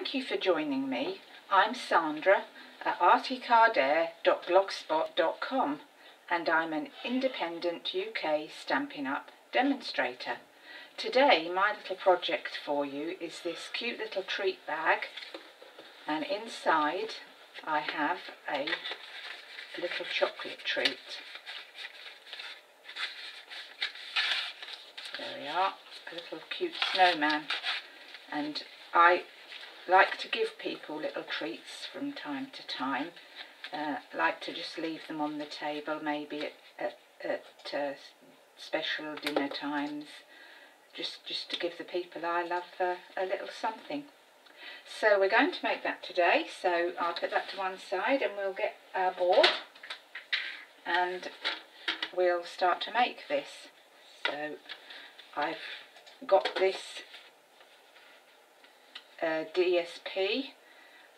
Thank you for joining me. I'm Sandra at artycardare.blogspot.com and I'm an independent UK Stampin' Up demonstrator. Today my little project for you is this cute little treat bag, and inside I have a little chocolate treat. There we are, a little cute snowman, and I like to give people little treats from time to time. Like to just leave them on the table, maybe at special dinner times, just to give the people I love a little something. So we're going to make that today, so I'll put that to one side and we'll get our board and we'll start to make this. So I've got this DSP.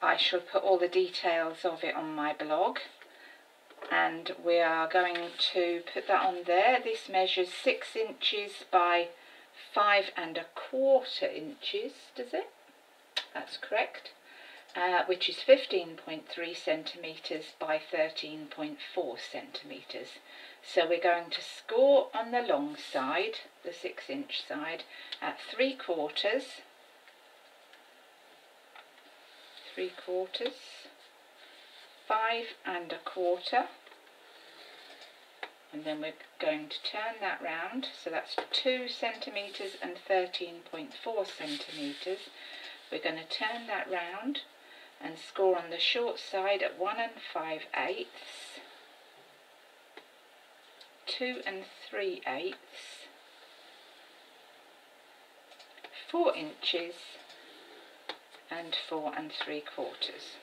I shall put all the details of it on my blog, and we are going to put that on there. This measures 6 inches by 5¼ inches, does it? That's correct, which is 15.3 centimetres by 13.4 centimetres. So we're going to score on the long side, the 6-inch side, at 3/4, 5¼ and then we're going to turn that round, so that's 2 centimetres and 13.4 centimetres. We're going to turn that round and score on the short side at 1 5/8, 2 3/8, 4 inches and 4 3/4.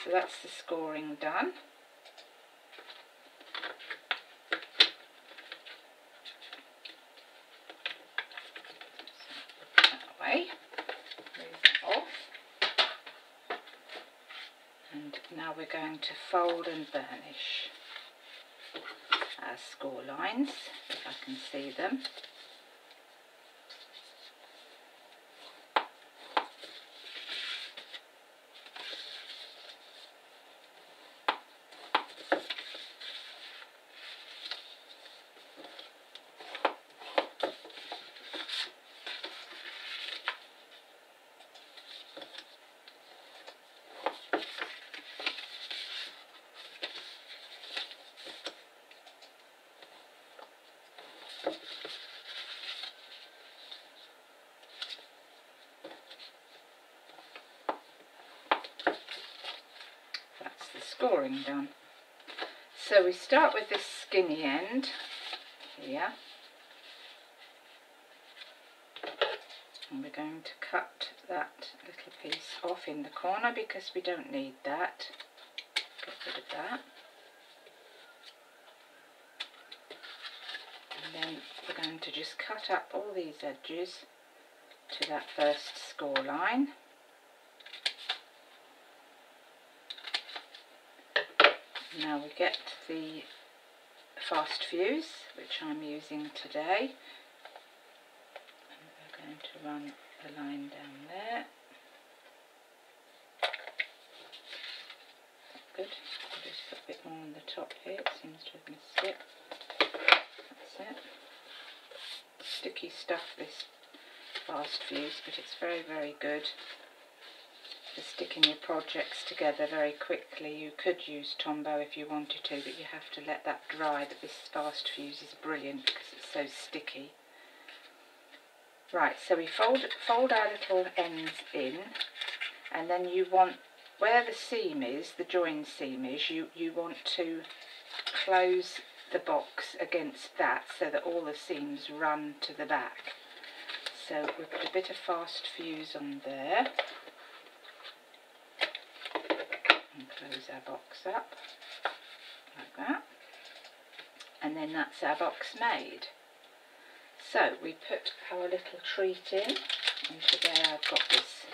So that's the scoring done. That way, move it off, and now we're going to fold and burnish our score lines, if I can see them. That's the scoring done. So we start with this skinny end here, and we're going to cut that little piece off in the corner because we don't need that. Get rid of that. And then we're going to just cut up all these edges to that first score line. Now we get the fast fuse, which I'm using today, and we're going to run a line down there. Good. I'll just put a bit more on the top here, it seems to have missed it. That's it. Sticky stuff, this fast fuse, but it's very, very good for sticking your projects together very quickly. You could use Tombow if you wanted to, but you have to let that dry. But this fast fuse is brilliant because it's so sticky. Right, so we fold our little ends in, and then you want, where the seam is, the join seam is, you want to close the box against that so that all the seams run to the back. So we put a bit of fast fuse on there and close our box up like that, and then that's our box made. So we put our little treat in, and today I've got this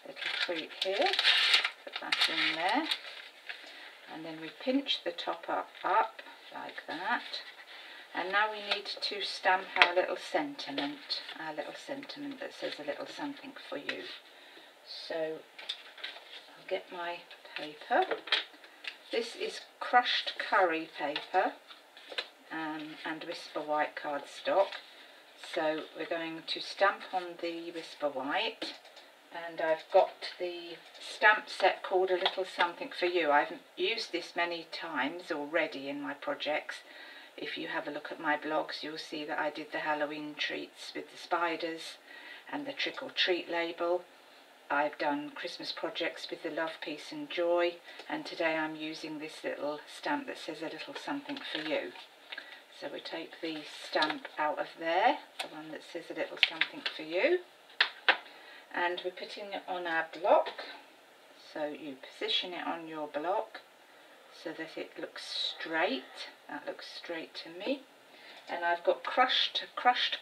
little treat here, put that in there, and then we pinch the top up like that, and now we need to stamp our little sentiment that says a little something for you. So I'll get my paper. This is crushed curry paper and Whisper White cardstock. So we're going to stamp on the Whisper White, and I've got the stamp set called A Little Something for You. I've used this many times already in my projects. If you have a look at my blogs, you'll see that I did the Halloween treats with the spiders and the Trick or Treat label. I've done Christmas projects with the Love, Peace and Joy, and today I'm using this little stamp that says A Little Something for You. So we take the stamp out of there, the one that says A Little Something for You, and we're putting it on our block. So you position it on your block so that it looks straight. That looks straight to me. And I've got crushed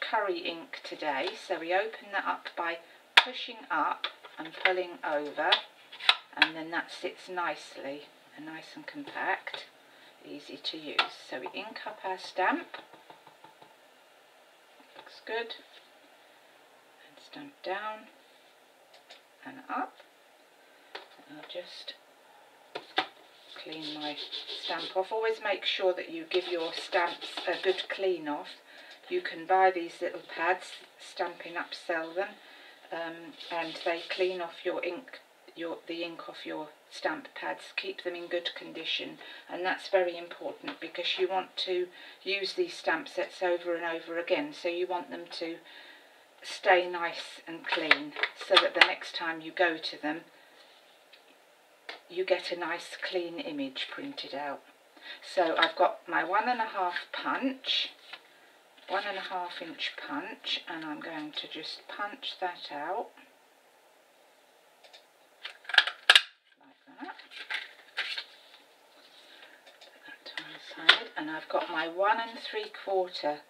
curry ink today, so we open that up by pushing up and pulling over, and then that sits nicely and nice and compact, easy to use. So we ink up our stamp, looks good, and stamp down and up. And I'll just clean my stamp off. Always make sure that you give your stamps a good clean off. You can buy these little pads, Stampin Up sell them, and they clean off your ink, the ink off your stamp pads, keep them in good condition, and that's very important because you want to use these stamp sets over and over again, so you want them to stay nice and clean so that the next time you go to them you get a nice clean image printed out. So I've got my 1.5 punch, 1.5 inch punch, and I'm going to just punch that out like that. Put that to one side, and I've got my 1 3/4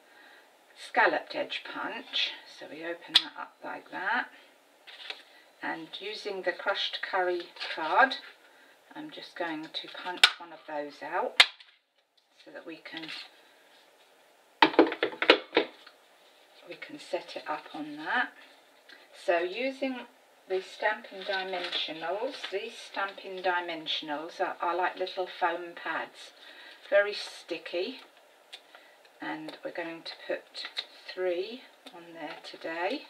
scalloped edge punch, so we open that up like that, and using the crushed curry card I'm just going to punch one of those out so that we can set it up on that. So using the Stampin' Dimensionals, these Stampin' Dimensionals are like little foam pads, very sticky, and we're going to put 3 on there today.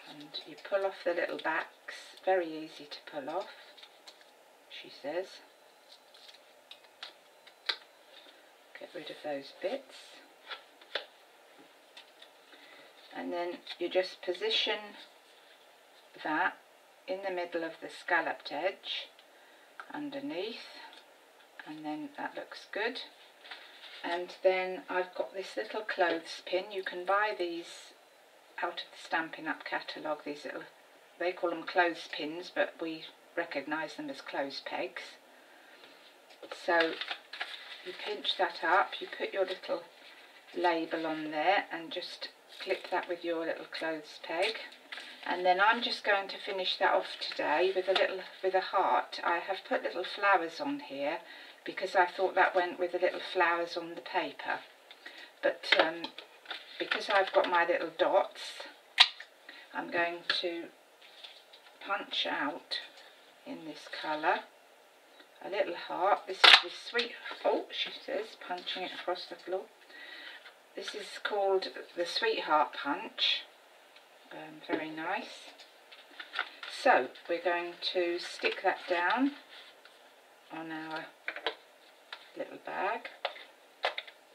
And you pull off the little backs, very easy to pull off, she says. Get rid of those bits. And then you just position that in the middle of the scalloped edge underneath, and then that looks good. And then I've got this little clothespin. You can buy these out of the Stampin' Up catalogue, these little, they call them clothespins, but we recognise them as clothes pegs. So you pinch that up, you put your little label on there and just clip that with your little clothes peg, and then I'm just going to finish that off today with a heart. I have put little flowers on here because I thought that went with the little flowers on the paper, but because I've got my little dots, I'm going to punch out in this colour a little heart. This is the sweet, oh, she says, punching it across the floor. This is called the Sweetheart Punch, very nice. So we're going to stick that down on our little bag.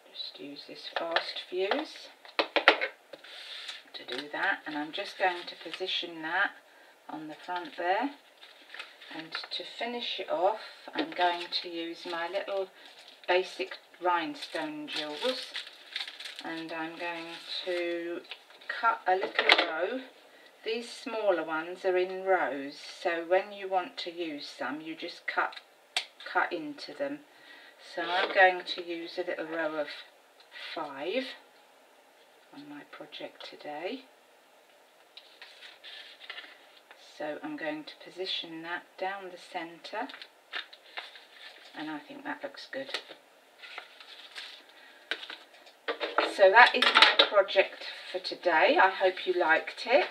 Just use this fast fuse to do that, and I'm just going to position that on the front there, and to finish it off I'm going to use my little basic rhinestone jewels, and I'm going to cut a little row. These smaller ones are in rows, so when you want to use some you just cut into them. So I'm going to use a little row of 5 on my project today. So I'm going to position that down the centre, and I think that looks good. So that is my project for today. I hope you liked it.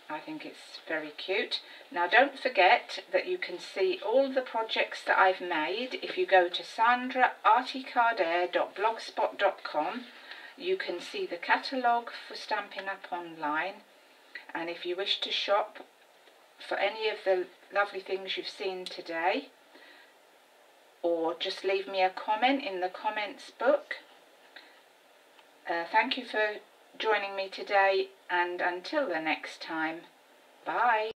I think it's very cute. Now don't forget that you can see all the projects that I've made if you go to sandraarticardair.blogspot.com. You can see the catalogue for Stampin' Up! Online, and if you wish to shop for any of the lovely things you've seen today, or just leave me a comment in the comments book. Thank you for joining me today, and until the next time, bye.